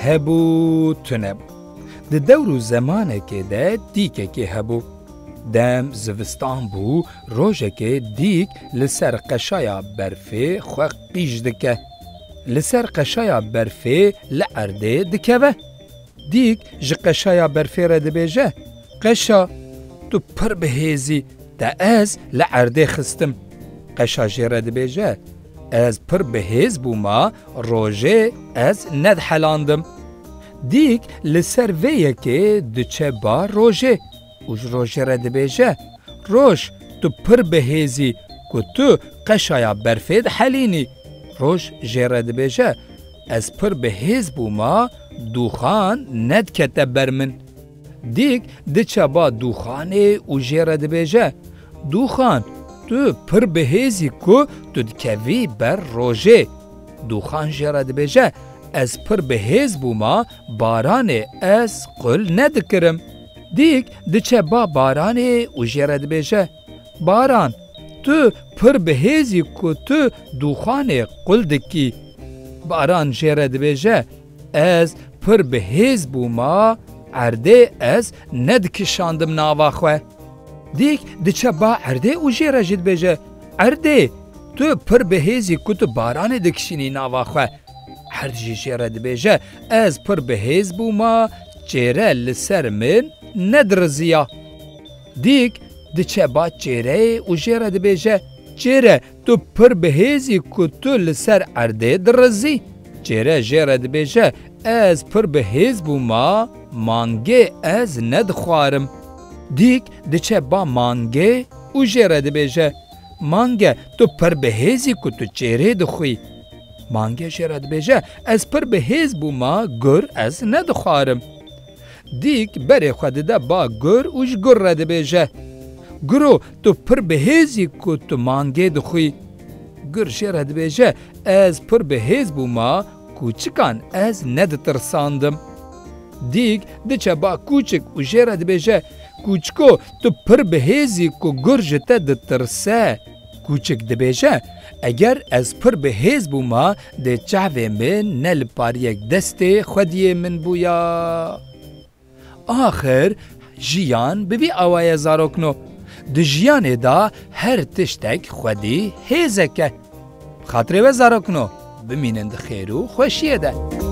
هبو تنب د دور و زمانه که ده دیکه که هبو دم زوستان بو روژه که دیک لسر قشایا برفه خواه قیج دکه لسر قشایا برفه لعرده دکه و دیک جه قشایا برفه را دبیجه قشا تو پر بهیزی ده از لعرده خستم قشا جه را دبیجه از پر بهیز بوما روژه از ند حلاندم دیک لسر ویه که دچه با روژه اوج روژه را دبیجه روش تو پر بهیزی که تو قشایا برفید حلینی روش جه را دبیجه از پر بهیز بوما دوخان ند کته برمن دیک دچه با دوخانه او جه را دبیجه دوخان تو پر بهیزی که تو دکوی بر روژه دوخان جه را دبیجه از پر بهیز بوما باران از قل ندکرم دیک دچه با باران او جه را دبیجه باران تو پر بهیزی که تو دوخان قل دکی باران جه را دبیجه از پر بهیز بوما عرده از ندکشاندم ناواخوه دیک دچه با عرده او جه را جد بیجه عرده تو پر بهیزی که تو باران دکشینی ناواخوه عرده جه را دبیجه از پر بهیز بوما چهره لسر من ندرزیا دیک دچه با چهره او جه را دبیجه چهره تو پر بهیزی که تو لسر عرده درزی چهره جه را دبیجه از پر بهیز بوما مانگه از ندخوارم دیک دچه با مانگه او جه را دبیجه مانگه تو پر بهیزی که تو چهره دخوی مانگه جه را دبیجه از پر بهیز بوما گر از ندخوارم دیک بره خود ده با گر اوش گر را دبیجه گرو تو پر بهیزی که تو مانگه دخوی گر جه را دبیجه از پر بهیز بوما کوچکان از ند ترساندم دیک دچه با کوچک او جه را دبیجه کوچکو تو پر بهیزی که گر جته ده ترسه کوچک دبیجه اگر از پر بهیز بوما ده چعوه من نل پار یک دست خودی من بویا آخر جیان ببی آوای زاروکنو ده جیان دا هر تشتک خودی هیزه که خاطره و زاروکنو بمینند خیرو خوشیه ده